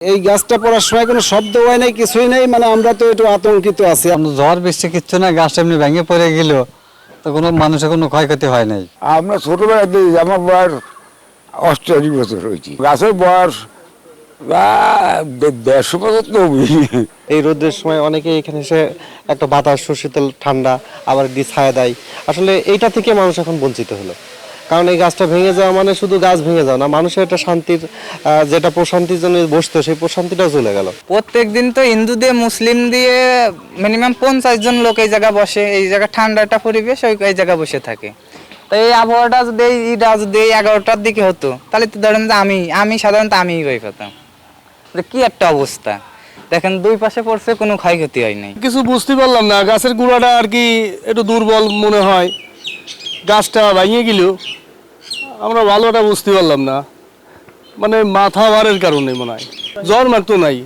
এই গাছটা পড়ার সময় কোনো শব্দ হয় নাই, কিছুই নাই, মানে আমরা তো একটু আতঙ্কিত আছি। ঝড় বৃষ্টি কিচ্ছু না, গাছটা এমনি ভেঙে পড়ে গেল, তো কোনো মানুষের কোনো ক্ষয়ক্ষতি হয় নাই। আমরা ছোটবেলাতে আমার বয়স 88 বছর হয়েছি। গাছের বয়স 150 বছর তো এই রোদের সময় অনেকে এখানে এসে একটা বাতাস, সুশীতল ঠান্ডা, আবার দিয়ে ছায়া দেয়। আসলে এইটা থেকে মানুষ এখন বঞ্চিত হলো, কারণ এই গাছটা ভেঙে যাওয়া মানে শুধু গাছ ভেঙে যাওয়া না, মানুষের একটা শান্তির, যেটা প্রশান্তির জন্য বসতো সেই প্রশান্তিটাও চলে গেল। প্রত্যেক দিন তো হিন্দু দিয়ে মুসলিম দিয়ে মিনিমাম 50 জন লোক এই জায়গা বসে, এই জায়গা ঠান্ডাটা পরিবেশ, এই জায়গা বসে থাকে। তো এই আবহাওয়াটা যদি ঈদটা যদি 11টার দিকে হতো, তাহলে তো ধরেন যে আমি সাধারণত আমিই বই পেতাম যে কি একটা অবস্থা। দেখেন দুই পাশে পড়ছে, কোনো ক্ষয়ক্ষতি হয় নাই। কিছু বুঝতে পারলাম না, গাছের গুঁড়াটা আর কি একটু দুর্বল মনে হয়, গাছটা ভেঙে গেল, আমরা ভালোটা বুঝতে পারলাম না, মানে মাথা ভারের কারণে মনে হয়। জ্বর মারতো নাই,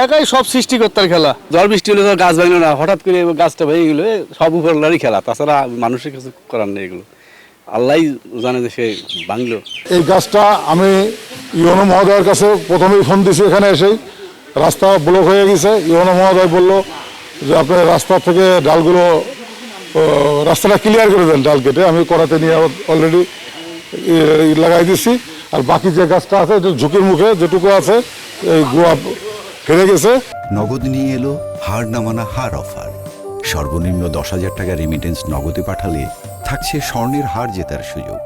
একাই সব সৃষ্টিকর্তার খেলা। ঝড় বৃষ্টি হলে তো গাছ ভাঙলো না, হঠাৎ করে গাছটা ভেঙে গেলো, সব উপরলারই খেলা, তাছাড়া মানুষের কিছু করার নেই। এগুলো আল্লাহ জানে যে সে ভাঙলো। এই গাছটা আমি ইউনো মহোদয়ের কাছে প্রথমেই ফোন দিয়েছি, এখানে এসেই রাস্তা ব্লক হয়ে গেছে। ইউনো মহোদয় বললো যে আপনি রাস্তা থেকে ডালগুলো রাস্তাটা ক্লিয়ার করে দেন, ডাল কেটে। আমি করাতে নিয়ে অলরেডি লাগাই দিচ্ছি। আর বাকি যে গাছটা আছে ঝুঁকির মুখে যেটুকু আছে এই গোয়া ফেলে গেছে। নগদ নিয়ে এলো হার না মানা হার অফার। সর্বনিম্ন 10,000 টাকা রেমিটেন্স নগদে পাঠালে থাকছে স্বর্ণের হার জেতার সুযোগ।